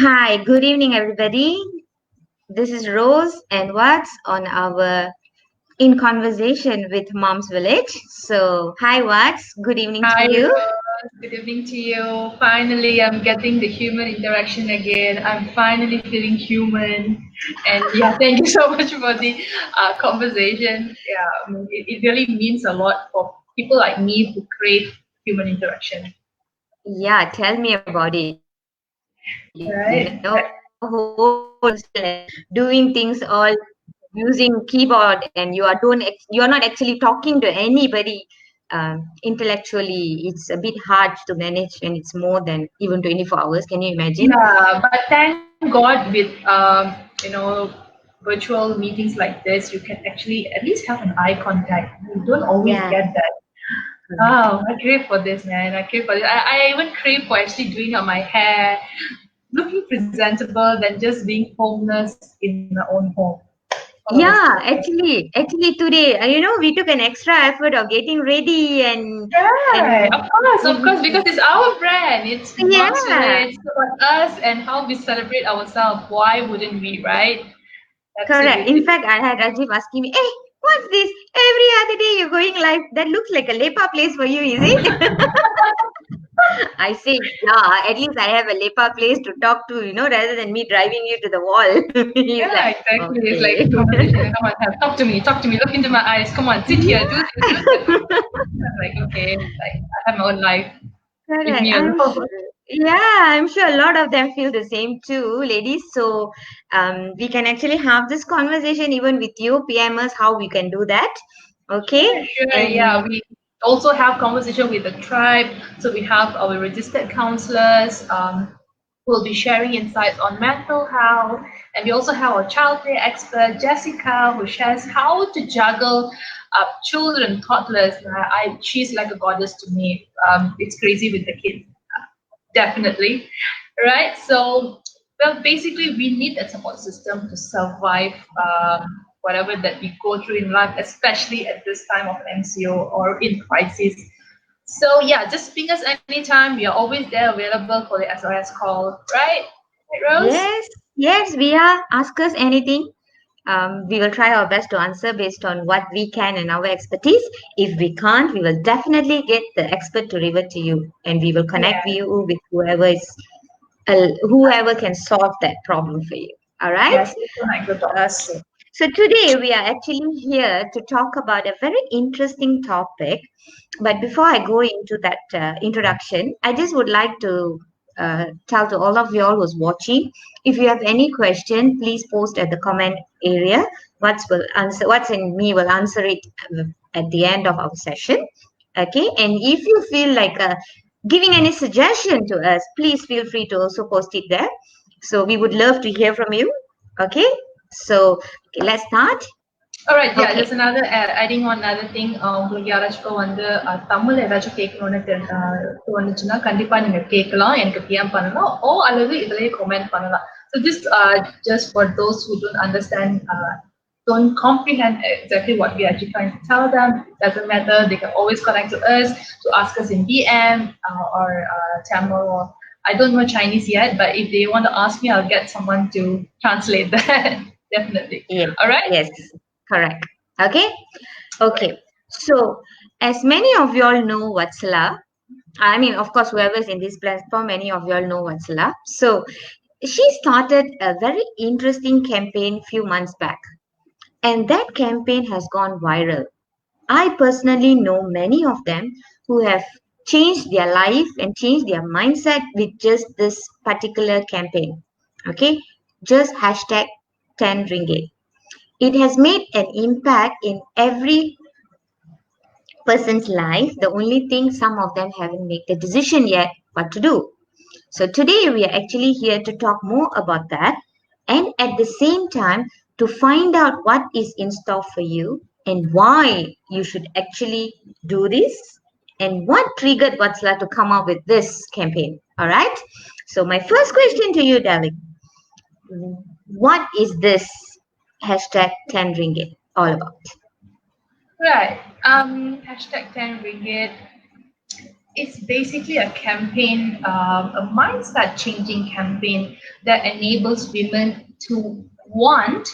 Hi, good evening, everybody. This is Rose and Watts on our In Conversation with Mom's Village. So, hi, Watts. Good evening to Hi, you. Rose. Good evening to you. Finally, I'm getting the human interaction again. I'm finally feeling human. And yeah, thank you so much for the conversation. Yeah, it really means a lot for people like me who crave human interaction. Yeah, tell me about it. Right? Whole doing things all using keyboard, and you are not actually talking to anybody intellectually. It's a bit hard to manage when it's more than even 24 hours. Can you imagine? Yeah, but thank God with virtual meetings like this, you can actually at least have an eye contact. You don't always Yeah, get that. correct. Oh, I crave for this, man. I crave for this. I even crave for actually doing up my hair, looking presentable than just being homeless in my own home. All of us do, Yeah, right? actually today, we took an extra effort of getting ready Right, and of course, because it's our brand. It's Mom's yeah, Village, it's about us and how we celebrate ourselves. Why wouldn't we, right? correct. In Absolutely. fact, I had Rajiv asking me, "Hey, what's this? Every other day you're going live. That looks like a lepa place for you, is it?" I say, yeah, at least I have a lepa place to talk to, rather than me driving you to the wall. He's Yeah, like, exactly. It's like okay. conversation. Come on, talk to me, look into my eyes. Come on, sit here, do this. I'm like, okay, like I have my own life. Leave Correct. me alone. I'm sure a lot of them feel the same too, ladies. So we can actually have this conversation even with you, PMers, how we can do that. Okay. Yeah, sure. Yeah, And we also have conversation with the tribe. So we have our registered counselors. Who will be sharing insights on mental health, and we also have our childcare expert Jessica, who shares how to juggle children, toddlers. She's like a goddess to me. It's crazy with the kids, definitely, right? So, well, basically, we need a support system to survive whatever that we go through in life, especially at this time of MCO or in crisis. So, yeah, just ping us anytime. We are always there available for the SOS call, right? Right, Rose? yes, we are. Ask us anything. We will try our best to answer based on what we can and our expertise. If we can't, we will definitely get the expert to revert to you, and we will connect Yeah, you with whoever can solve that problem for you. All right. yes, it's connect the dots. Okay. So today we are actually here to talk about a very interesting topic. But before I go into that introduction, I just would like to tell to all of you all who's watching, if you have any question, please post at the comment area. What's in me will answer it at the end of our session. Okay. And if you feel like giving any suggestion to us, please feel free to also post it there. So we would love to hear from you. Okay. So okay, let's start. All right, yeah, Okay. there's another adding on another thing. உங்களுக்கு யாராச்சும் வந்து தமிழ் ஏதாச்சும் கேட்கணும்னு தோணுச்சுன்னா கண்டிப்பா நீங்க கேட்கலாம் எனக்கு பிஎம் பண்ணலாம் ஓ அல்லது இதுலயே கமெண்ட் பண்ணலாம். So just for those who don't understand, don't comprehend exactly what we are actually trying to tell them. It doesn't matter. They can always connect to us to ask us in DM or Tamil or I don't know Chinese yet, but if they want to ask me, I'll get someone to translate that. Definitely. Yes. All right. Yes. Correct. Okay. Right. Okay. So, as many of you all know Vatsala, I mean, of course, whoever's in this platform, many of you all know Vatsala. So, she started a very interesting campaign few months back, and that campaign has gone viral. I personally know many of them who have changed their life and changed their mindset with just this particular campaign. Okay, just hashtag 10 ringgit. It has made an impact in every person's life. The only thing, some of them haven't made the decision yet what to do. So today we are actually here to talk more about that, and at the same time to find out what is in store for you and why you should actually do this and what triggered Vatsala to come up with this campaign. All right. So my first question to you, darling, what is this hashtag 10 ringgit all about? Right. Hashtag 10 ringgit. it's basically a campaign, a mindset changing campaign that enables women to want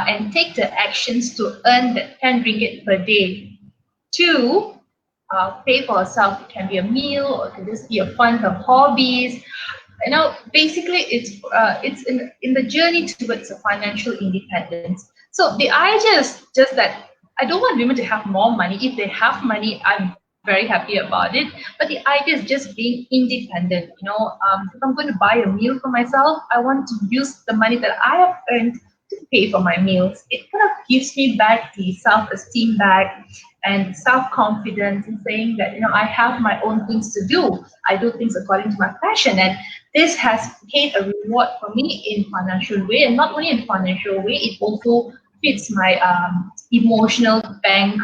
and take the actions to earn that 10 ringgit per day to pay for herself. It can be a meal or it can just be a fund of hobbies. Basically it's in the journey towards a financial independence. So the idea is just that I don't want women to have more money. If they have money, I'm very happy about it. But the idea is just being independent. If I'm going to buy a meal for myself, I want to use the money that I have earned to pay for my meals. It kind of gives me back the self-esteem back and self-confidence in saying that I have my own things to do. I do things according to my passion, and this has paid a reward for me in financial way, and not only in financial way, it also fits my emotional bank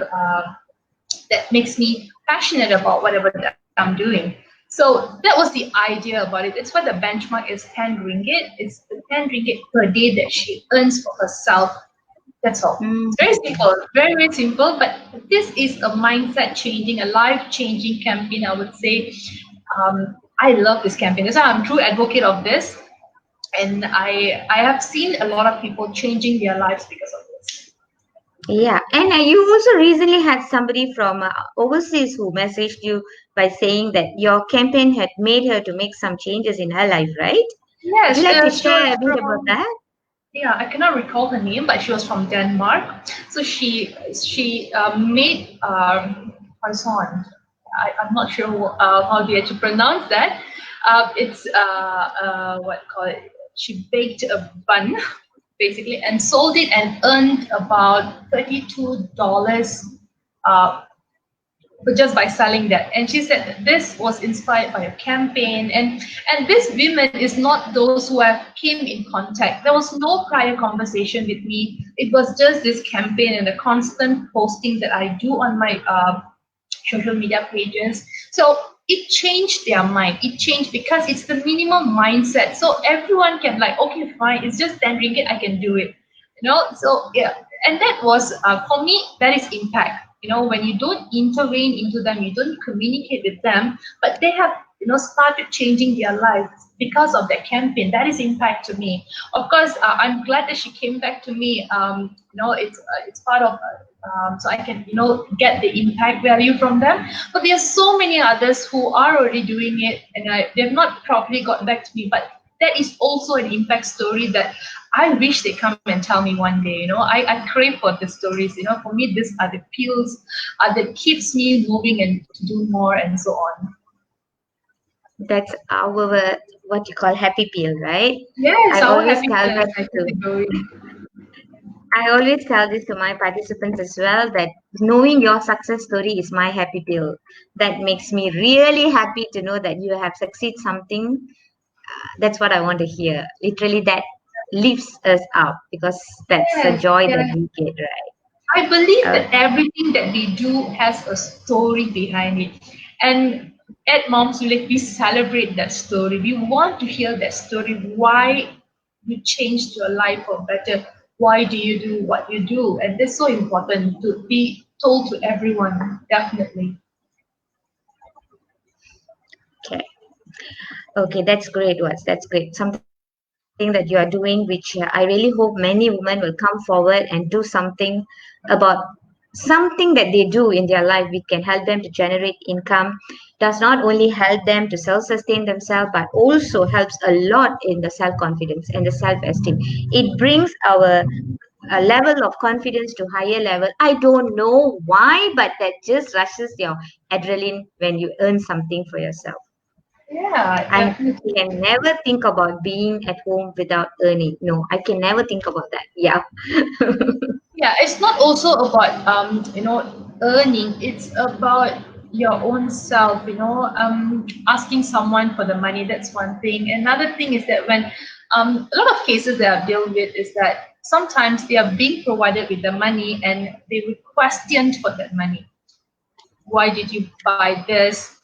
that makes me passionate about whatever that I'm doing. So that was the idea about it. It's why the benchmark is 10 ringgit. It's the 10 ringgit per day that she earns for herself. That's all. Mm. It's very simple, very, very simple. But this is a mindset changing, a life changing campaign, I would say. I love this campaign. That's why I'm a true advocate of this. And I have seen a lot of people changing their lives because of this. Yeah, and you also recently had somebody from overseas who messaged you by saying that your campaign had made her to make some changes in her life, right? Would you Yes, like to she was share a bit about from, that? yeah, I cannot recall her name, but she was from Denmark. So she made croissant. I'm not sure how do you actually pronounce that. It's what call it? She baked a bun basically and sold it and earned about $32 uh, but just by selling that. And she said that this was inspired by a campaign, and this women is not those who have came in contact. There was no prior conversation with me. It was just this campaign and the constant posting that I do on my social media pages. So it changed their mind. It changed because it's the minimum mindset. So everyone can like, okay, fine, it's just 10 ringgit, I can do it. So yeah, and that was for me, that is impact. When you don't intervene into them, you don't communicate with them, but they have started changing their lives because of that campaign. That is impact to me. Of course, I'm glad that she came back to me. It's part of so I can get the impact value from them. But there are so many others who are already doing it, and they've not properly got back to me. But that is also an impact story that I wish they come and tell me one day. I crave for the stories. For me, these are the pills that keeps me moving and to do more and so on. That's our what you call happy pill, right? Yes, I our always happy tell place that to category. I always tell this to my participants as well that knowing your success story is my happy pill. That makes me really happy to know that you have succeeded something. That's what I want to hear. Literally, that lifts us up because that's the Yes, joy that yes. we get, right? I believe Uh, that everything that we do has a story behind it. And at Moms Village, we celebrate that story. We want to hear that story. Why you changed your life for better. Why do you do what you do? And that's so important to be told to everyone, definitely. okay. Okay, that's great, Wats. That's great. Something that you are doing, which I really hope many women will come forward and do something about something that they do in their life. We can help them to generate income. Does not only help them to self-sustain themselves, but also helps a lot in the self-confidence and the self-esteem. It brings our a level of confidence to higher level. I don't know why, but that just rushes your adrenaline when you earn something for yourself. Yeah, I definitely. can never think about being at home without earning. No, I can never think about that. Yeah. Yeah, it's not also about earning. It's about your own self. Asking someone for the money. That's one thing. Another thing is that when a lot of cases that I've dealt with is that sometimes they are being provided with the money and they were questioned for that money. Why did you buy this?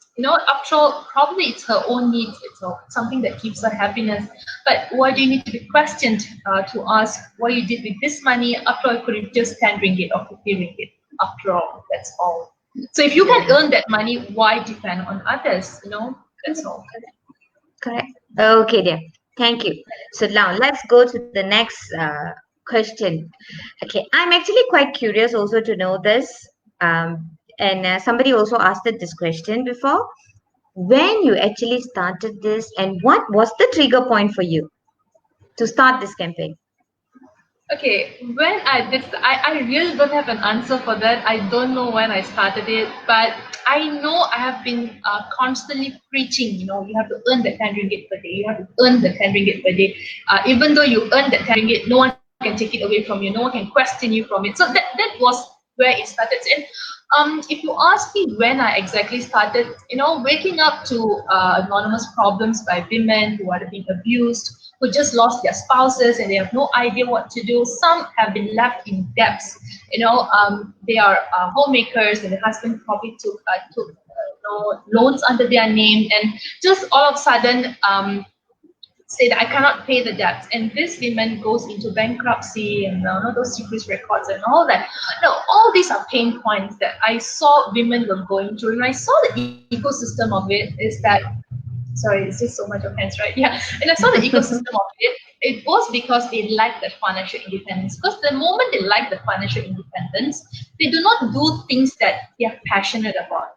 After all, probably it's her own needs. It's something that gives her happiness. But why do you need to be questioned to ask what you did with this money? After all, could it just 10 ringgit or 50 ringgit? After all, that's all. So if you Yeah. can earn that money, why depend on others? That's all. Correct. Okay, dear. Thank you. So now let's go to the next question. Okay, I'm actually quite curious also to know this. And somebody also asked it this question before. When you actually started this, and what was the trigger point for you to start this campaign? Okay, when I did, I really don't have an answer for that. I don't know when I started it, but I know I have been constantly preaching. You have to earn that 10 ringgit per day. You have to earn the 10 ringgit per day. Even though you earn that 10 ringgit, no one can take it away from you. No one can question you from it. So that was where it started. And if you ask me when I exactly started, waking up to anonymous problems by women who are being abused, who just lost their spouses and they have no idea what to do. Some have been left in debts. They are homemakers and the husband probably took loans under their name, and just all of a sudden say that I cannot pay the debts, and this woman goes into bankruptcy and those secret records and all that. Now, all these are pain points that I saw women were going through, and I saw the ecosystem of it is that. Sorry, it's just so much offense, right? Yeah, and I saw the ecosystem of it. It was because they lacked that financial independence. Because the moment they lack the financial independence, they do not do things that they are passionate about.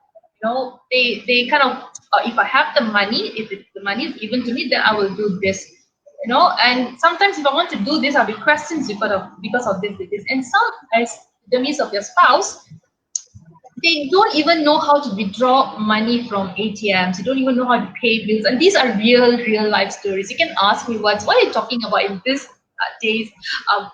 They kind of, if I have the money, if the money is given to me, then I will do this. And sometimes if I want to do this, I'll be questioned because of this. And some, as the means of your spouse, they don't even know how to withdraw money from ATMs. They don't even know how to pay bills. And these are real life stories. You can ask me what are you talking about in this days? Uh,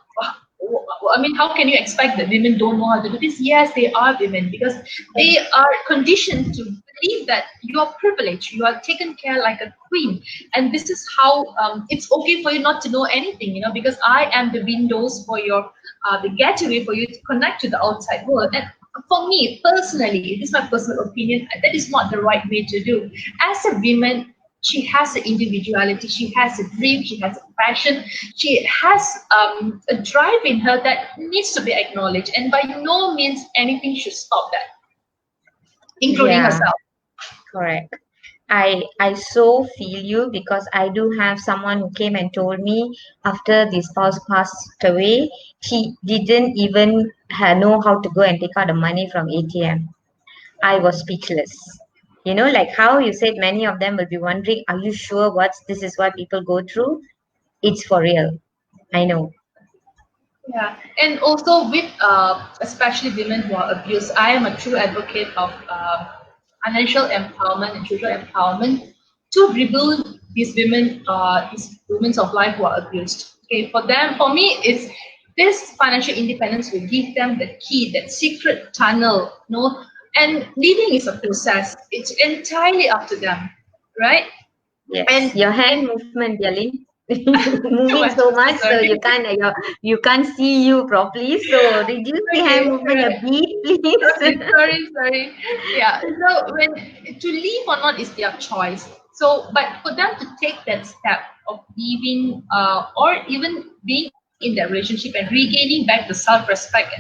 I mean, how can you expect that women don't know how to do this? Yes, they are women because they are conditioned to believe that you are privileged, you are taken care like a queen, and this is how it's okay for you not to know anything, because I am the windows for your, the gateway for you to connect to the outside world. And for me personally, this is my personal opinion, that is not the right way to do. As a woman, she has an individuality, she has a dream, she has a passion, she has a drive in her that needs to be acknowledged, and by no means anything should stop that, including Yeah, herself. correct. I so feel you because I do have someone who came and told me after the spouse passed away, she didn't even know how to go and take out the money from ATM. I was speechless. Like how you said, many of them will be wondering, are you sure this is what people go through? It's for real. I know. Yeah, and also with especially women who are abused, I am a true advocate of financial empowerment and social empowerment to rebuild these women of life who are abused. Okay, for me, it's this financial independence will give them the key, that secret tunnel. And leading is a process. It's entirely up to them, right? Yes, And your hand and movement, Yalin, too moving much. so I'm so much, so sorry. you can't see you properly. So reduce the hand Okay, movement a right. bit, please. Okay, sorry. Yeah. So when to leave or not is their choice. So, but for them to take that step of leaving, or even being in that relationship and regaining back the self-respect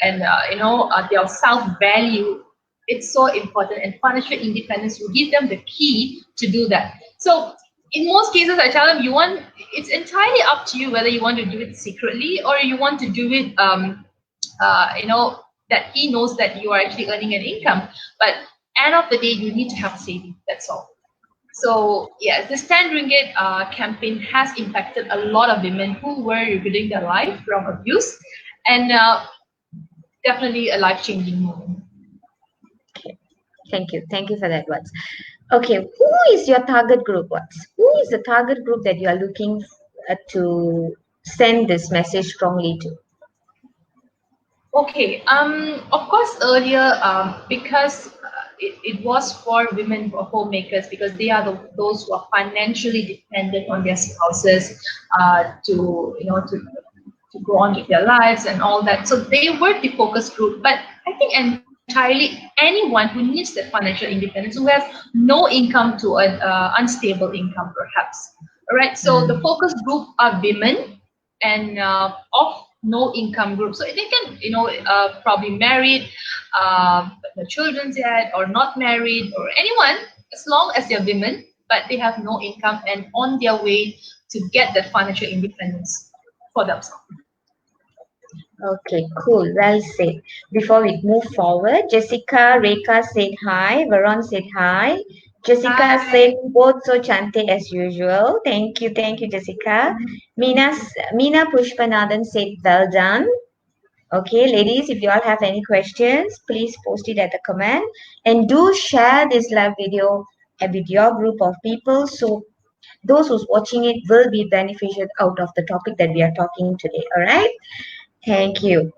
and their self-value, it's so important. And financial independence will give them the key to do that. So in most cases, I tell them it's entirely up to you whether you want to do it secretly or you want to do it that he knows that you are actually earning an income. But end of the day, you need to have saving. That's all. So yeah, this 10 ringgit campaign has impacted a lot of women who were rebuilding their life from abuse, and definitely a life changing moment. Thank you for that, words. Okay, who is your target group? Who is the target group that you are looking to send this message strongly to? Okay. Of course, earlier, because it was for women homemakers, because they are those who are financially dependent on their spouses to go on with their lives and all that. So they were the focus group. But I think entirely anyone who needs that financial independence, who has no income to an unstable income, perhaps. All right. So the Mm. focus group are women and of no income group. So they can, probably married, the children yet, or not married, or anyone, as long as they're women, but they have no income and on their way to get that financial independence for themselves. Okay, cool. Well said. Before we move forward, Jessica, Rekha said hi. Varon said hi. Jessica said Hi. both so chante as usual. Thank you, Jessica. Meena Pushpanathan said well done. Okay, ladies, if you all have any questions, please post it at the comment and do share this live video with your group of people so those who's watching it will be beneficial out of the topic that we are talking today. All right. Thank you.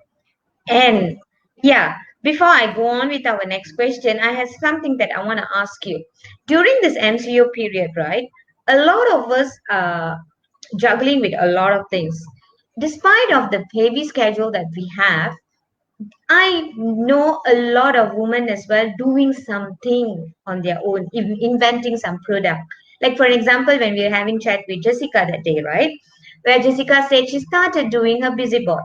And yeah, before I go on with our next question, I have something that I want to ask you. During this MCO period, right, a lot of us are juggling with a lot of things. Despite of the heavy schedule that we have, I know a lot of women as well doing something on their own, inventing some product. Like for example, when we were having chat with Jessica that day, right, where Jessica said she started doing a busy board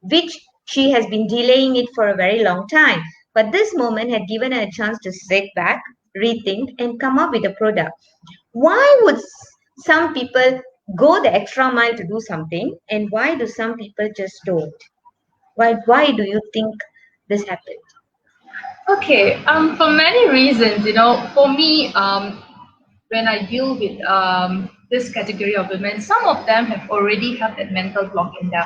which she has been delaying it for a very long time. But this moment had given her a chance to sit back, rethink, and come up with a product. Why would some people go the extra mile to do something, and why do some people just don't? Why do you think this happened? Okay, for many reasons, for me, when I deal with this category of women, some of them have already have that mental block in them.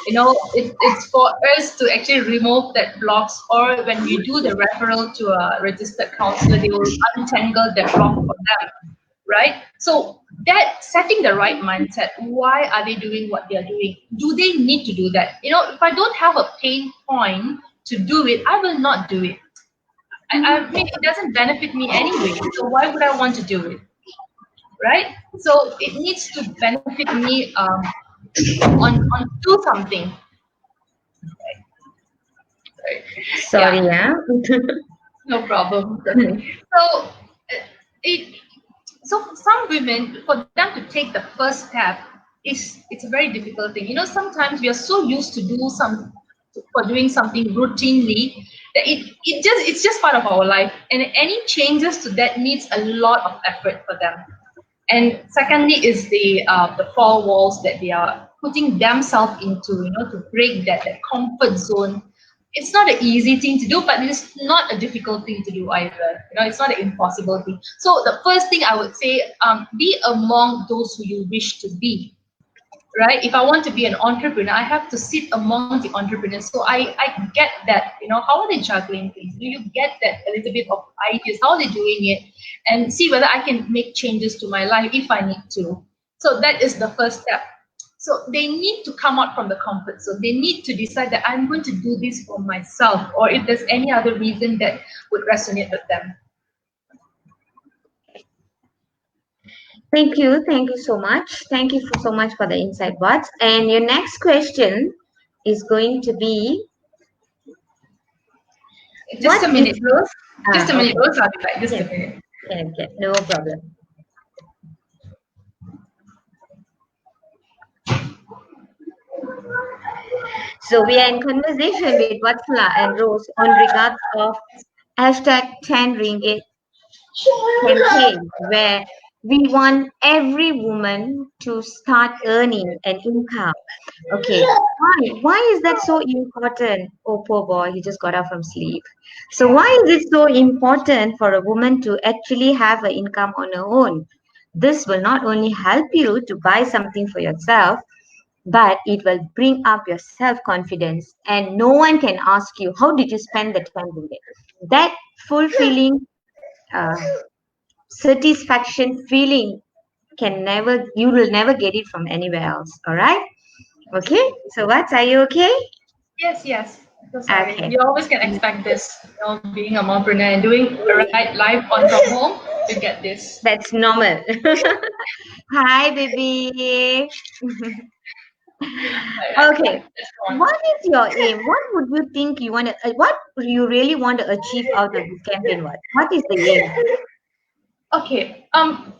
It's for us to actually remove that blocks, or when you do the referral to a registered counselor, they will untangle that block for them, right? So that setting the right mindset. Why are they doing what they are doing? Do they need to do that? If I don't have a pain point to do it, I will not do it. I mean, it doesn't benefit me anyway. So why would I want to do it, right? So it needs to benefit me on do something, right? Sorry, Yeah, yeah. no problem. Okay. So it so some women, for them to take the first step, it's a very difficult thing. Sometimes we are so used to do some for doing something routinely that it's just part of our life, and any changes to that needs a lot of effort for them. And secondly is the four walls that they are putting themselves into, to break that comfort zone. It's not an easy thing to do, but it's not a difficult thing to do either. It's not an impossible thing. So the first thing I would say, be among those who you wish to be, right? If I want to be an entrepreneur, I have to sit among the entrepreneurs. So I get that, how are they juggling things? Do you get that a little bit of ideas? How are they doing it? And see whether I can make changes to my life if I need to. So that is the first step. So they need to come out from the comfort zone. They need to decide that I'm going to do this for myself, or if there's any other reason that would resonate with them. Thank you so much. Thank you so much for the insight, Watts. And your next question is going to be, Just what a is minute, Rose. Just a minute, okay? Rose. I'll be back. Just a Yes, minute. yes, no problem. So we are in conversation with Vatsala and Rose on regards of hashtag 10 ringgit campaign, where we want every woman to start earning an income. Okay, why is that so important? Oh, poor boy, he just got up from sleep. So why is it so important for a woman to actually have an income on her own? This will not only help you to buy something for yourself, but it will bring up your self-confidence, and no one can ask you, how did you spend the 10 ringgit? That fulfilling uh, satisfaction feeling you will never get it from anywhere else. All right. Okay. So what, are you okay? Yes, yes. So sorry. Okay. You always can expect this, being a mompreneur and doing the right live on from home, you get this. That's normal. Hi, baby. All right, Okay. let's go on. What is your aim? What would you think you want to, what you really want to achieve out of this campaign? What is the aim? Okay.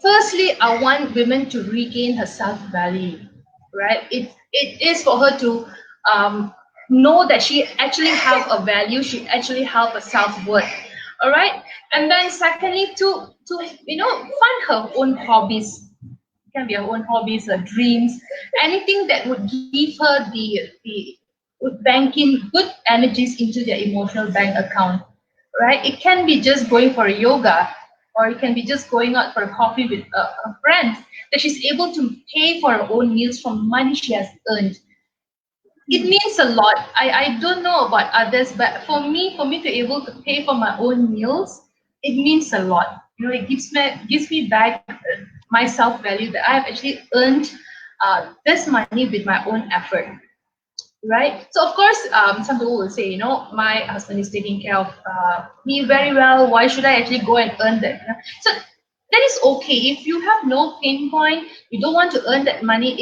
Firstly, I want women to regain her self value, right? It is for her to um know that she actually have a value, she actually have a self-worth. All right. And then secondly, to fund her own hobbies. It can be her own hobbies, her dreams, anything that would give her the would bank in good energies into their emotional bank account. Right. It can be just going for a yoga, or it can be just going out for a coffee with a friend, that she's able to pay for her own meals from money she has earned. It means a lot. I don't know about others, but for me to able to pay for my own meals, it means a lot. It gives me back my self value that I have actually earned this money with my own effort, right? So of course, some people will say, my husband is taking care of me very well. Why should I actually go and earn that? So that is okay. If you have no pain point, you don't want to earn that money.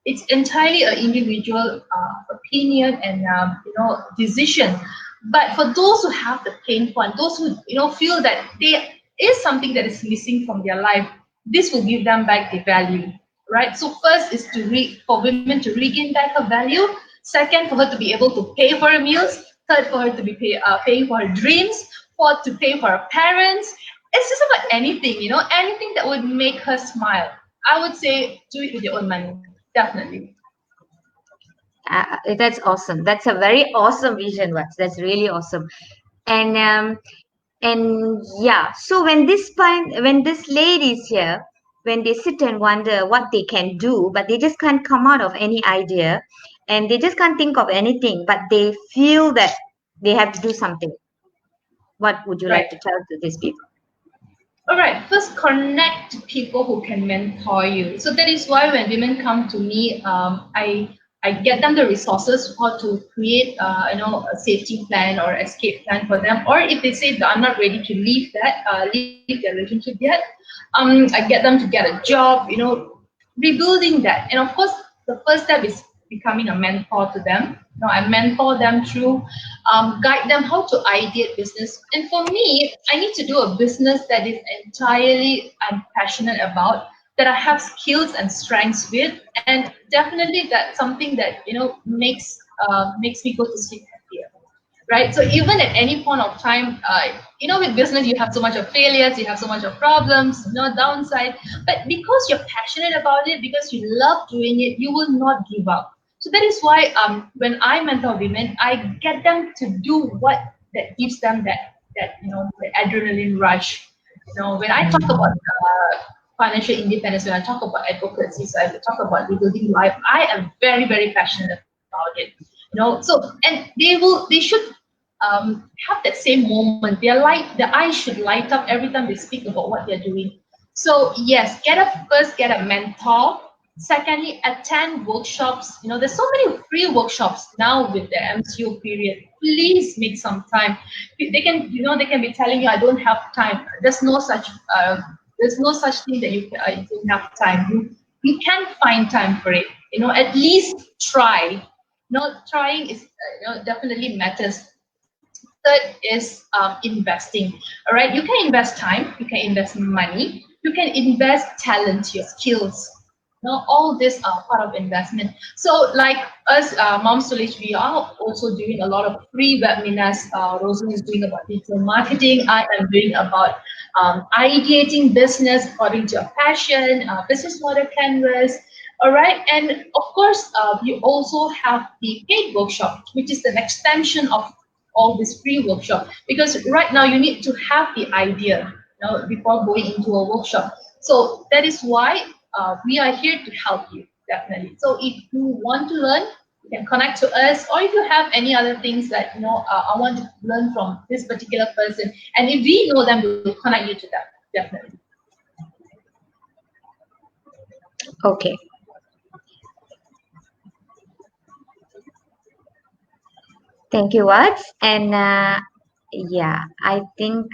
It's entirely an individual opinion and decision. But for those who have the pain point, those who feel that there is something that is missing from their life, this will give them back the value, right? So first is for women to regain back her value. Second, for her to be able to pay for her meals. Third, for her to be paying for her dreams. Fourth, to pay for her parents. It's just about anything, anything that would make her smile. I would say do it with your own money, definitely. That's awesome. That's a very awesome vision, Vats. That's really awesome. And yeah, so when this lady is here, when they sit and wonder what they can do, but they just can't come out of any idea, and they just can't think of anything, but they feel that they have to do something. What would you like Right. to tell to these people? All right, first connect to people who can mentor you. So that is why when women come to me, I get them the resources how to create a safety plan or escape plan for them. Or if they say that I'm not ready to leave their relationship yet, I get them to get a job. Rebuilding that. And of course, the first step is becoming a mentor to them. I mentor them through, guide them how to ideate business. And for me, I need to do a business that is entirely I'm passionate about, that I have skills and strengths with, and definitely that's something that makes me go to sleep happier, right? So even at any point of time, with business, you have so much of failures, you have so much of problems, downside. But because you're passionate about it, because you love doing it, you will not give up. So that is why when I mentor women, I get them to do what that gives them that the adrenaline rush. When I talk about financial independence, when I talk about advocacy, so I talk about rebuilding life, I am very, very passionate about it. And they should have that same moment. Their eyes should light up every time they speak about what they're doing. So yes, get a mentor. Secondly, attend workshops. There's so many free workshops now with the MCO period. Please make some time. They can be telling you, I don't have time. There's no such thing that you don't have time. You can find time for it. At least try. Trying is definitely matters. Third is investing. All right, you can invest time, you can invest money, you can invest talent, your skills. All these are part of investment. So, like us, Moms Village, we are also doing a lot of free webinars. Rosie is doing about digital marketing. I am doing about ideating business according to your passion, business model canvas. All right, and of course, you also have the paid workshop, which is an extension of all this free workshop, because right now you need to have the idea before going into a workshop. So that is why we are here to help you, definitely. So if you want to learn, you can connect to us, or if you have any other things that I want to learn from this particular person, and if we know them, we'll connect you to them, definitely. Okay. Thank you, Vats. And yeah, I think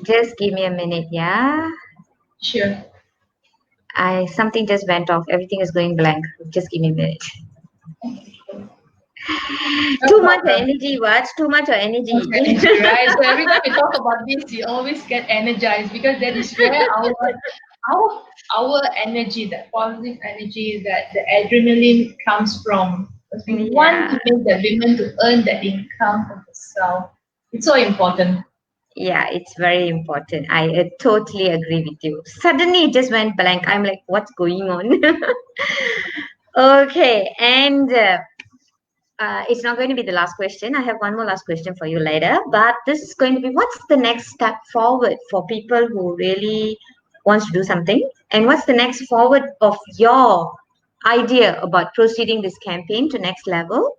just give me a minute, yeah. Sure. I something just went off. Everything is going blank. Just give me a minute. No Too much problem. energy, Vats. Too much energy. Much energy, right? So every time we talk about this, you always get energized, because that is where our our energy, that positive energy, that the adrenaline comes from. Because we want Yeah. to make the women to earn that income for themselves. It's so important. Yeah, it's very important. I totally agree with you. Suddenly it just went blank. I'm like, what's going on? Okay, and it's not going to be the last question. I have one more last question for you later, but this is going to be what's the next step forward for people who really wants to do something, and what's the next forward of your idea about proceeding this campaign to next level?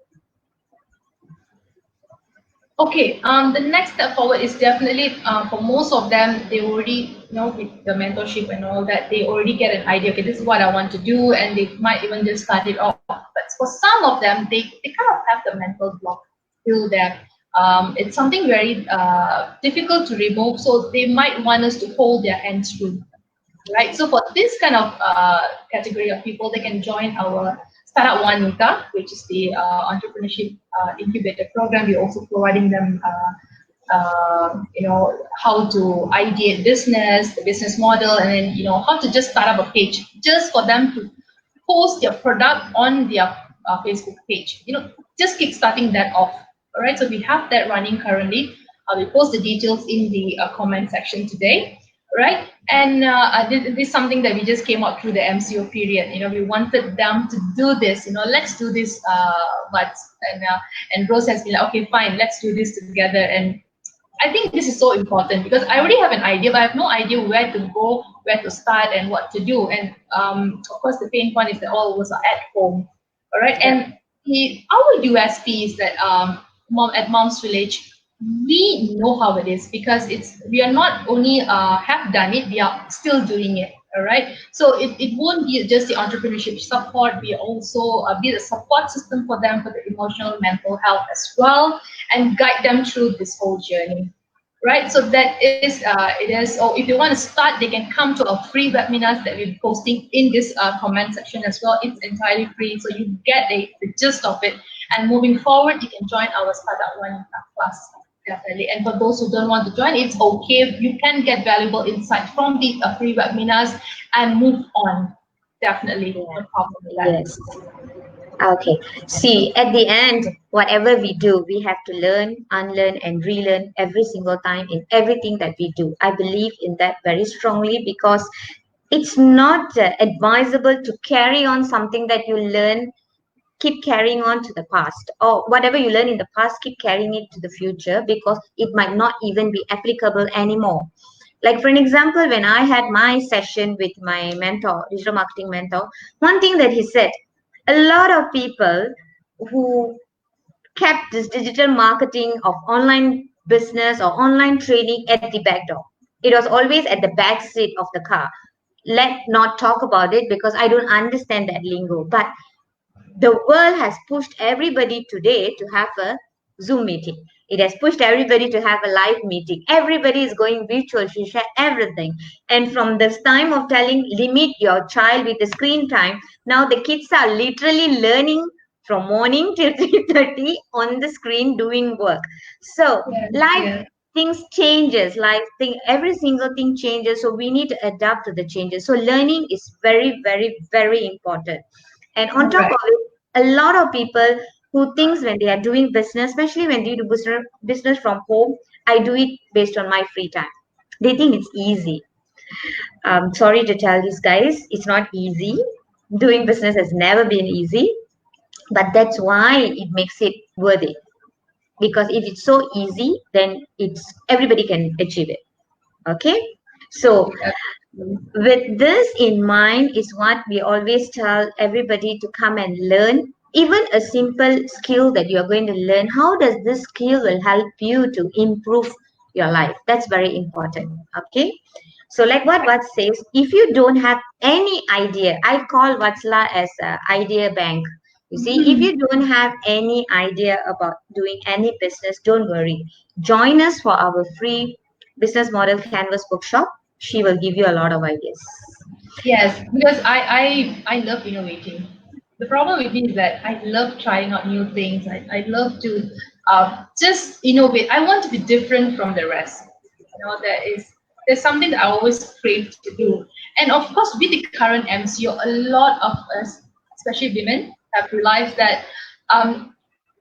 Okay, the next step forward is definitely for most of them, they already, with the mentorship and all that, they already get an idea, okay, this is what I want to do, and they might even just start it off. But for some of them, they kind of have the mental block still there. It's something very difficult to remove, so they might want us to hold their hands through. Right? So for this kind of category of people, they can join our Startup Wanita, which is the entrepreneurship incubator program. We're also providing them, how to ideate business, the business model, and then how to just start up a page, just for them to post their product on their Facebook page. Just kick starting that off. All right. So we have that running currently. We post the details in the comment section today, right? And this is something that we just came out through the MCO period. We wanted them to do this. Let's do this. But and Rose has been like, okay, fine, let's do this together. And I think this is so important because I already have an idea, but I have no idea where to go, where to start, and what to do. And of course, the pain point is that all of us are at home, all right. Yeah. And our USP is that at Mom's Village, we know how it is because we are not only have done it, we are still doing it. All right, so it won't be just the entrepreneurship support. We also be the support system for them for the emotional, mental health as well, and guide them through this whole journey. Right, so that is it is. Or if they want to start, they can come to our free webinars that we're posting in this comment section as well. It's entirely free, so you get the gist of it. And moving forward, you can join our Startup One class. Definitely. And for those who don't want to join, it's okay. You can get valuable insight from the free webinars and move on. Definitely. Yeah. No problem with that. Yes. Okay. See, at the end, whatever we do, we have to learn, unlearn, and relearn every single time in everything that we do. I believe in that very strongly because it's not advisable to carry on something that you learn, keep carrying on to the past, or whatever you learn in the past, keep carrying it to the future because it might not even be applicable anymore. Like, for an example, when I had my session with my mentor, digital marketing mentor, one thing that he said, a lot of people who kept this digital marketing of online business or online training at the back door. It was always at the back seat of the car. Let not talk about it because I don't understand that lingo. But the world has pushed everybody today to have a Zoom meeting. It has pushed everybody to have a live meeting. Everybody is going virtual to share everything. And from this time of telling limit your child with the screen time, now the kids are literally learning from morning till 3:30 on the screen doing work. So Yeah, life yeah. things changes, life thing, every single thing changes. So we need to adapt to the changes. So learning is very, very, very important. And on top of Correct. it, a lot of people who thinks when they are doing business, especially when they do business from home, I do it based on my free time. They think it's easy. Sorry to tell these guys, it's not easy. Doing business has never been easy, but that's why it makes it worthy. Because if it's so easy, then it's everybody can achieve it. Okay, so Absolutely. Absolutely. with this in mind is what we always tell everybody to come and learn. Even a simple skill that you are going to learn, how does this skill will help you to improve your life? That's very important. Okay. So like what says, if you don't have any idea, I call Vatsla as a idea bank. You see, if you don't have any idea about doing any business, don't worry. Join us for our free business model canvas bookshop. She will give you a lot of ideas. Yes, because I love innovating. The problem with me is that I love trying out new things. I love to just innovate. I want to be different from the rest. That is. there's something that I always crave to do. And of course, with the current MCO, a lot of us, especially women, have realized that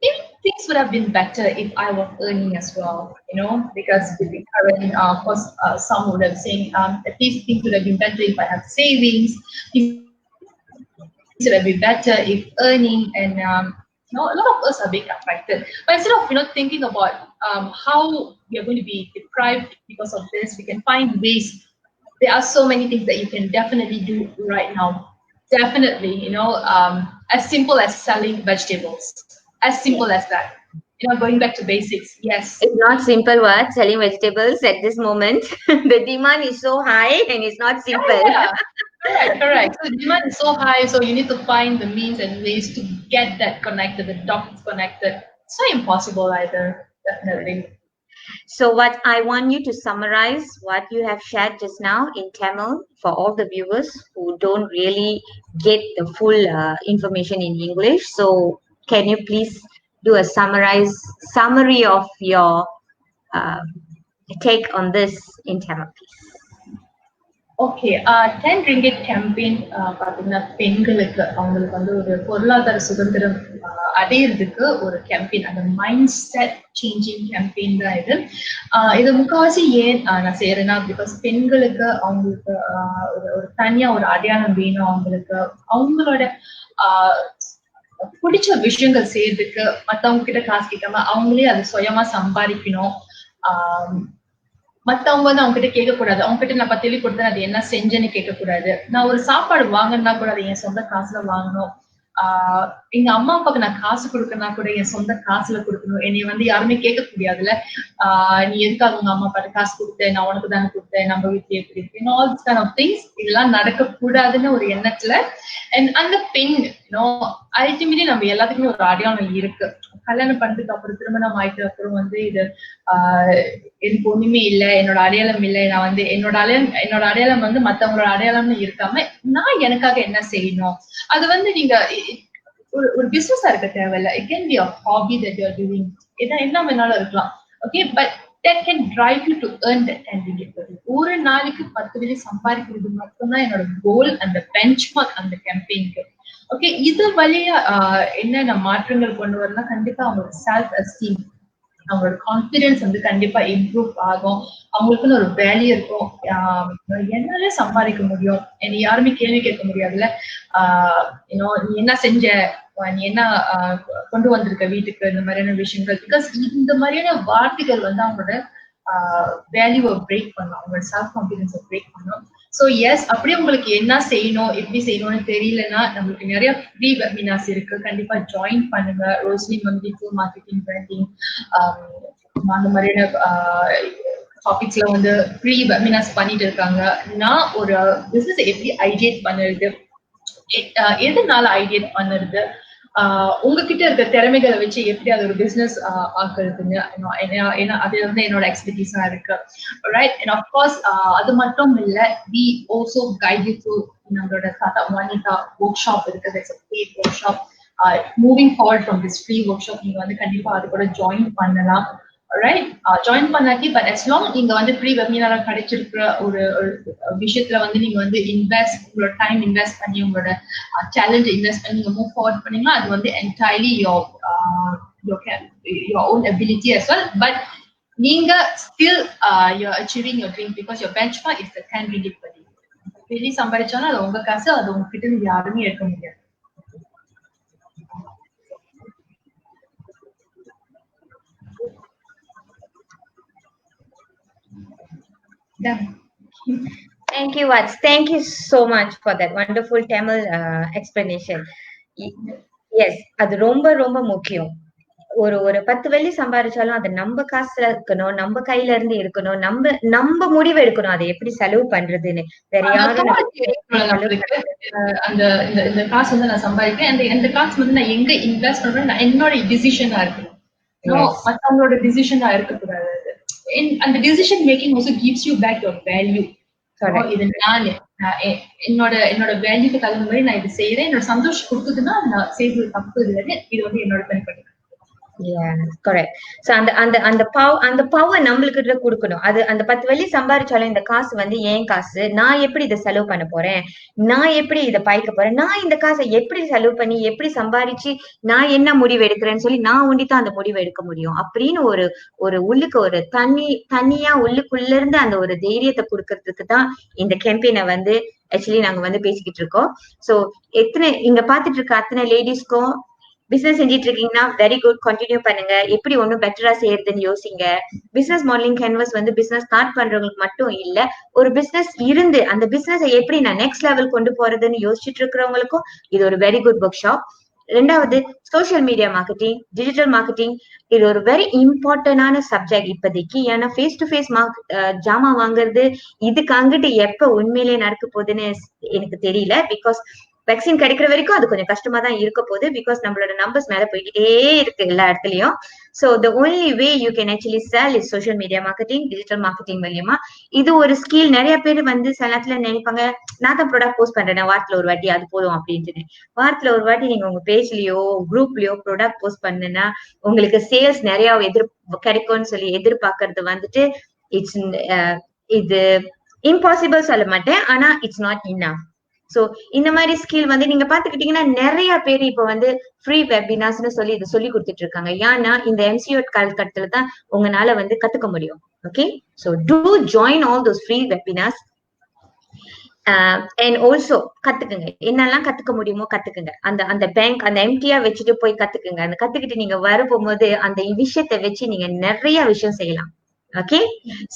maybe things would have been better if I was earning as well, because with the current, of course, some would have saying at least things would have been better if I have savings, things would have been better if earning, and a lot of us are being affected. But instead of thinking about how we are going to be deprived because of this, we can find ways. There are so many things that you can definitely do right now. Definitely, as simple as selling vegetables. As simple as that. Going back to basics. Yes. It's not simple what selling vegetables at this moment. The demand is so high and it's not simple. Yeah. Correct. So the demand is so high, so you need to find the means and ways to get that connected, the dots connected. It's not impossible either, definitely. So what I want you to summarize what you have shared just now in Tamil for all the viewers who don't really get the full information in English. So can you please do a summary of your uh, take on this in Tamil, please? Okay 10 ringgit campaign பார்த்தீங்கன்னா பெண்களுக்கு அவங்களுக்கு வந்து ஒரு பொருளாதார சுதந்திரம் அடையிறதுக்கு ஒரு campaign, அந்த மைண்ட் செட் சேஞ்சிங் கேம்பெயின் தான் இது. இது முக்கால்வாசி ஏன் நான் செய்யறேன்னா, பிகாஸ் பெண்களுக்கு அவங்களுக்கு ஒரு தனியா ஒரு அடையாளம் வேணும், அவங்களோட பிடிச்ச விஷயங்கள் செய்யறதுக்கு மத்தவங்க கிட்ட காசு கேட்காம அவங்களே அதை சுயமா சம்பாதிக்கணும். மத்தவங்க வந்து அவங்க கிட்ட கேட்கக்கூடாது, அவங்க கிட்ட நான் 10 கொடுத்தேன் அது என்ன செஞ்சேன்னு கேட்கக்கூடாது. நான் ஒரு சாப்பாடு வாங்கினா கூட அதை என் சொந்த காசுல வாங்கணும். எங்க அம்மா அப்பாவுக்கு நான் காசு கொடுக்கறனா கூட என் சொந்த காசுல கொடுக்கணும். என்னை வந்து யாருமே கேட்க முடியாதுல்ல, நீ எதுக்காக உங்க அம்மா அப்பாட்ட காசு கொடுத்த, நான் உனக்கு தானே கொடுத்தேன், நம்ம வீட்டுல எப்படி இருக்கு, all this kind of things. இதெல்லாம் நடக்க கூடாதுன்னு ஒரு எண்ணத்துல அந்த பெண் அல்டிமேட்லி நம்ம எல்லாத்துக்குமே ஒரு அடையாளம் இருக்கு. கல்யாணம் பண்ணதுக்கு அப்புறம், திருமணம் ஆயிட்டு அப்புறம் வந்து இது எனக்கு ஒண்ணுமே இல்லை, என்னோட அடையாளம் இல்லை, நான் வந்து என்னோட அடையாளம் வந்து மத்தவங்களோட அடையாளம்னு இருக்காம நான் எனக்காக என்ன செய்யணும். அது வந்து நீங்க ஒரு பிசினஸா இருக்க தேவையில்ல. It can be a hobby that you are doing. என்ன வேணாலும் இருக்கலாம். Okay, but that can drive you to earn that 10 ringgit. ஒரு நாளைக்கு 10 ringgit சம்பாதிக்கிறது மட்டும்தான் என்னோட கோல், அந்த பெஞ்ச்மார்க் அந்த கேம்பெயினுக்கு. ஓகே, இது வழியா என்னென்ன மாற்றங்கள் கொண்டு வரலாம், கண்டிப்பா அவங்களோட செல்ஃப் எஸ்டீம், அவங்களோட கான்பிடன்ஸ் வந்து கண்டிப்பா இம்ப்ரூவ் ஆகும். அவங்களுக்குன்னு ஒரு வேல்யூ இருக்கும். என்னாலே சம்பாதிக்க முடியும், என்னை யாருமே கேள்வி கேட்க முடியாதுல்ல. நீ என்ன செஞ்ச, நீ என்ன கொண்டு வந்திருக்க வீட்டுக்கு, இந்த மாதிரியான விஷயங்கள். பிகாஸ் இந்த மாதிரியான வார்த்தைகள் வந்து அவங்களோட வேல்யூவை பிரேக் பண்ணும், அவங்களோட செல்ஃப் கான்பிடன்ஸை பிரேக் பண்ணும். ஸோ எஸ், அப்படியே உங்களுக்கு என்ன செய்யணும், எப்படி செய்யணும்னு தெரியலன்னா, நம்மளுக்கு நிறைய ஃப்ரீ வெபினார்ஸ் இருக்கு, கண்டிப்பா ஜாயின் பண்ணுங்க. ரோஸ்லி வந்து மார்க்கெட்டிங், பிராண்டிங், அந்த மாதிரியான டாபிக்ஸ்ல வந்து ஃப்ரீ வெபினார்ஸ் பண்ணிட்டு இருக்காங்க. நான் ஒரு பிசினஸ் எப்படி ஐடியேட் பண்ணுறது, எதனால ஐடியேட் பண்ணுறது, உங்ககிட்ட இருக்க திறமைகளை வச்சு எப்படி அது ஒரு பிசினஸ் ஆக்குறதுன்னு, ஏன்னா அது வந்து என்னோட எக்ஸ்பர்டீஸா இருக்கு. ரைட், அண்ட் ஆஃப்கோர்ஸ் அது மட்டும் இல்ல, we also guide you through நம்மளோட தாத்தா வனிதா ஒர்க் ஷாப் இருக்கு. That's a paid workshop. Moving forward from this free workshop நீங்க வந்து கண்டிப்பா அது கூட ஜாயின் பண்ணலாம். ரைட், ஜாயின் பண்ணாக்கி, பட் as long நீங்க வந்து ஃப்ரீ வெபினாரா கிடைச்சிருக்கிற ஒரு விஷயத்துல வந்து நீங்க வந்து உங்களோட டைம் இன்வெஸ்ட் பண்ணி, உங்களோட டேலண்ட் இன்வெஸ்ட் பண்ணி நீங்க மூவ் ஃபார்வர்ட் பண்ணீங்கன்னா, அது வந்து entirely your own ability as well. But நீங்க still you're achieving your dream because your benchmark is the 10 ringgit per day. வெளியே சம்பாதிச்சாலும் அது உங்க காசு, அது உங்ககிட்ட இருந்து யாருமே எடுக்க முடியாது. Yeah. Thank you, Vats. Thank you so much for that wonderful Tamil explanation. Yes, அது ரொம்ப ரொம்ப முக்கியம். ஒரு 10 வெள்ளி சம்பாதிச்சாலும் அது நம்ம காசுல இருக்கணும், நம்ம கையில இருந்து இருக்கணும், நம்ம முடிவு எடுக்கணும் அதை எப்படி செலவு பண்றதுன்னு. வேற யாரும் அந்த காசு வந்து நான் சம்பாதிக்கிறேன், அந்த காசு வந்து நான் எங்க இன்வெஸ்ட் பண்றேன், என்னோட டிசிஷனா இருக்கணும், மத்தவங்களோட டிசிஷனா இருக்கக்கூடாது. அந்த decision making also gives you back your value. இது நான் என்னோட வேல்யூக்கு தகுந்த மாதிரி நான் இது செய்யறேன், என்னோட சந்தோஷம் கொடுத்ததுன்னா நான் செய்வது தப்பு இல்லைன்னு, இது வந்து என்னோட தனிப்பட்ட. Yeah, correct. So அந்த நம்மளுக்கு கொடுக்கணும். அது அந்த 10 வெள்ளி சம்பாரிச்சாலும் இந்த காசு வந்து ஏன் காசு? நான் எப்படி இத செலவு பண்ண போறேன்? நான் எப்படி இத பாய்க்க போறேன்? நான் இந்த காசை எப்படி செலவு பண்ணி, எப்படி சம்பாரிச்சு, நான் என்ன முடிவு எடுக்கிறேன்னு சொல்லி நான் ஒண்டிதான் அந்த முடிவு எடுக்க முடியும். அப்படின்னு ஒரு ஒரு உள்ளுக்கு ஒரு தனியா உள்ளுக்குள்ள இருந்து அந்த ஒரு தைரியத்தை குடுக்கறதுக்கு தான் இந்த கேம்பெயினை வந்து ஆக்சுவலி நாங்க வந்து பேசிக்கிட்டு இருக்கோம். சோ இங்க பாத்துட்டு இருக்க அத்தனை லேடிஸ்க்கும் பிசினஸ் செஞ்சிட்டு இருக்கீங்கன்னா வெரி குட், கண்டினியூ பண்ணுங்க. எப்படி ஒன்னும் பெட்டரா செய்யறதுன்னு யோசிங்க. பிசினஸ் மாடலிங் கேன்வஸ் வந்து பிசினஸ் ஸ்டார்ட் பண்றவங்களுக்கு மட்டும் இல்ல, ஒரு பிசினஸ் இருந்து அந்த பிசினஸ் எப்படி நான் நெக்ஸ்ட் லெவல் கொண்டு போறதுன்னு யோசிச்சுட்டு இருக்கிறவங்களுக்கும் இது ஒரு வெரி குட் ஒர்க் ஷாப். ரெண்டாவது, social media marketing, digital marketing, இது ஒரு வெரி இம்பார்ட்டன்டான சப்ஜெக்ட் இப்போதைக்கு. ஏன்னா ஃபேஸ் டு ஃபேஸ் ஜாமா வாங்குறது இதுக்கு அங்கிட்டு எப்ப உண்மையிலேயே நடக்க போகுதுன்னு எனக்கு தெரியல. பிகாஸ் வேக்சின் கிடைக்கிற வரைக்கும் அது கொஞ்சம் கஷ்டமா தான் இருக்க போகுது. பிகாஸ் நம்மளோட நம்பர்ஸ் மேல போய்கிட்டே இருக்கு எல்லா இடத்துலயும். So the only way you can actually sell is social media marketing, digital marketing மூலியமா. இது ஒரு ஸ்கில். நிறைய பேர் வந்து சில நேரத்துல நினைப்பாங்க, நான் தான் ப்ராடக்ட் போஸ்ட் பண்றேன் வாரத்துல ஒரு வாட்டி, அது போதும் அப்படின்ட்டு. வாரத்துல ஒரு வாட்டி நீங்க உங்க பேஜ்லயோ குரூப்லயோ ப்ராடக்ட் போஸ்ட் பண்ணுனா உங்களுக்கு சேல்ஸ் நிறைய கிடைக்கும்னு சொல்லி எதிர்பார்க்கறது வந்துட்டு இட்ஸ் இது இம்பாசிபிள் சொல்ல மாட்டேன், ஆனா இட்ஸ் நாட் இனஃப். சோ இந்த மாதிரி ஸ்கில் வந்து நீங்க பாத்துக்கிட்டீங்கன்னா நிறைய பேர் இப்ப வந்து ஃப்ரீ வெபினார்ஸ்னு சொல்லி இதை சொல்லி கொடுத்துட்டு இருக்காங்க. ஏன்னா இந்த எம்சிஓ காலகட்டத்துல தான் உங்களால வந்து கத்துக்க முடியும். Okay, so to join all those free webinars. And also கத்துக்குங்க, என்னெல்லாம் கத்துக்க முடியுமோ கத்துக்குங்க. அந்த அந்த பேங்க் அந்த எம்டியா வச்சுட்டு போய் கத்துக்குங்க. அந்த கத்துக்கிட்டு நீங்க வரும்போது அந்த விஷயத்தை வச்சு நீங்க நிறைய விஷயம் செய்யலாம். Okay,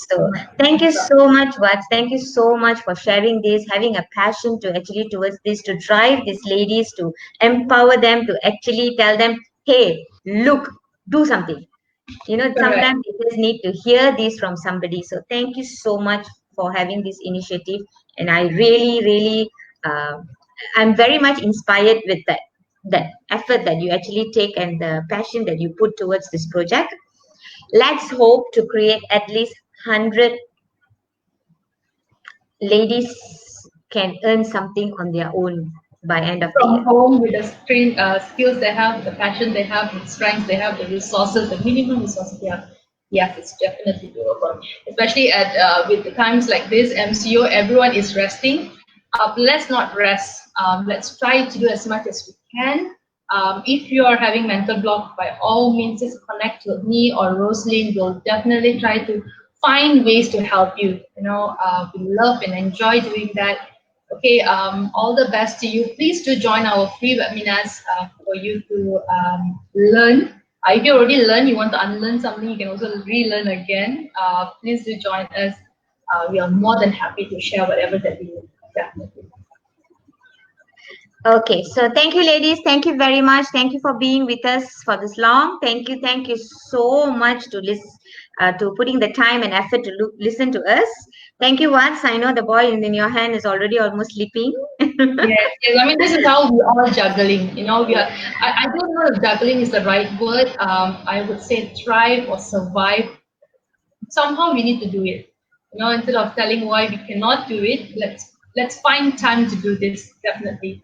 so thank you so much, Vats. Thank you so much for sharing this, having a passion to actually towards this, to drive these ladies, to empower them, to actually tell them, hey, look, do something. Sometimes they just need to hear this from somebody. So thank you so much for having this initiative, and I really, really, I'm very much inspired with that effort that you actually take and the passion that you put towards this project. Let's hope to create at least 100 ladies can earn something on their own by end of the From year. home with the skills they have, the passion they have, the strengths they have, the resources, the minimum resources they have. Yes, it's definitely doable. Especially at with the times like this, MCO, everyone is resting. Let's not rest. Let's try to do as much as we can. If you are having mental block, by all means, just connect with me or Rosaline. We'll definitely try to find ways to help you. We love and enjoy doing that. Okay, all the best to you. Please do join our free webinars for you to learn. If you already learned, you want to unlearn something, you can also relearn again. Please do join us. We are more than happy to share whatever that we need. Definitely. Okay, so thank you, ladies. Thank you very much. Thank you for being with us for this long. Thank you so much to listen, to putting the time and effort to listen to us. Thank you, Vats. I know the boy in your hand is already almost sleeping. Yes. I mean, this is how we are juggling. We are. I don't know if juggling is the right word. I would say thrive or survive. Somehow we need to do it. Instead of telling why we cannot do it, let's find time to do this. Definitely.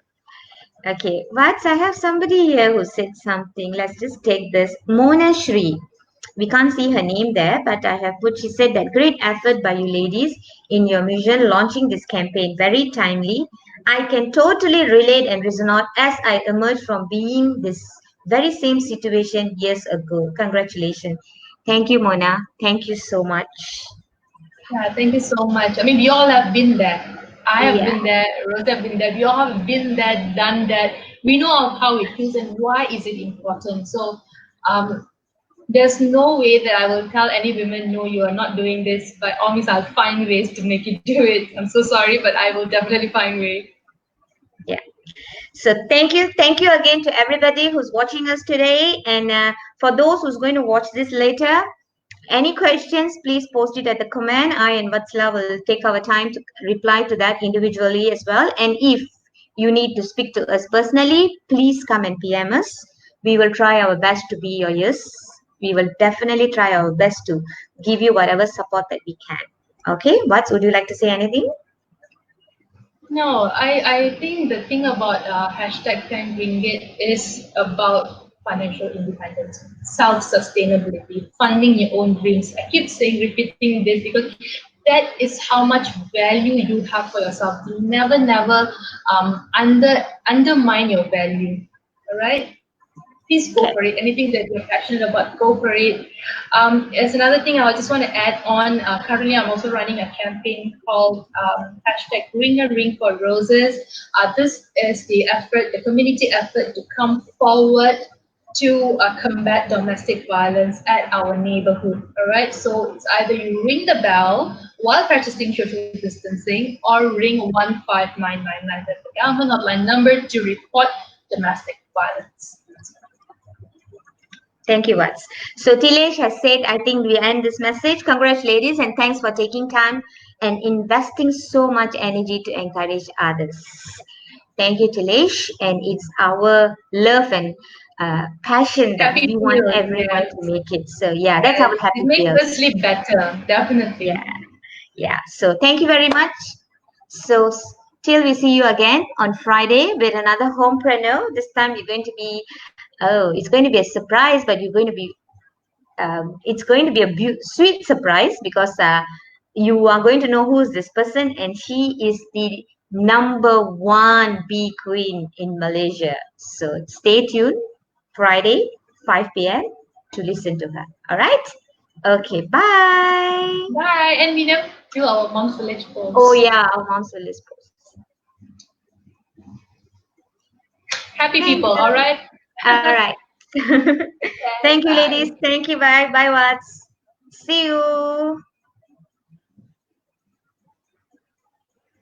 Okay, Vats, I have somebody here who said something. Let's just take this. Mona Shri. We can't see her name there, but I have put, she said that great effort by you ladies in your mission launching this campaign. Very timely. I can totally relate and resonate as I emerged from being this very same situation years ago. Congratulations. Thank you, Mona. Thank you so much. Yeah, thank you so much. I mean, we all have been there. I have Yeah. been there. Rose have been there. We all have been there, done that. We know of how it feels and why is it important. So, there's no way that I will tell any women, no, you are not doing this. By all means, I'll find ways to make you do it. I'm so sorry, but I will definitely find ways. Yeah. So thank you again to everybody who's watching us today, and for those who's going to watch this later, any questions, please post it at the comment. I and Vatsala will take our time to reply to that individually as well. And if you need to speak to us personally, please come and PM us. We will try our best to be your ears. We will definitely try our best to give you whatever support that we can. Okay, Vats, would you like to say anything? No, I think the thing about hashtag 10 ringgit is about financial independence, self-sustainability, funding your own dreams. I keep saying, repeating this because that is how much value you have for yourself. You never undermine your value. All right, please go Okay. for it. Anything that you're passionate about, go for it. As another thing, I just want to add on. Currently, I'm also running a campaign called #Ring a Ring for Roses. This is the effort, the community effort to come forward to combat domestic violence at our neighborhood. All right, so it's either you ring the bell while practicing social distancing or ring 15999. That's the government hotline number to report domestic violence. Thank you, Vats. So Tilesh has said, I think we end this message. Congrats, ladies, and thanks for taking time and investing so much energy to encourage others. Thank you, Tilesh. And it's our love and passion that Happy we want feels, everyone yes. to make it. So yeah, that's Yes. our It happy makes feels. us sleep better, definitely. Yeah, yeah. So thank you very much. So till we see you again on Friday with another homepreneur. This time you're going to be, oh, it's going to be a surprise, but you're going to be it's going to be a sweet surprise because you are going to know who is this person, and she is the number one bee queen in Malaysia. So stay tuned Friday, 5 p.m. to listen to her. All right? Okay, bye. Bye. And we never do our mom's village Oh, post. yeah, our mom's will list post. Happy Thank people, all you. right? All right. Okay, Thank you, ladies. bye. Thank you. Bye. Bye, Watts. See you.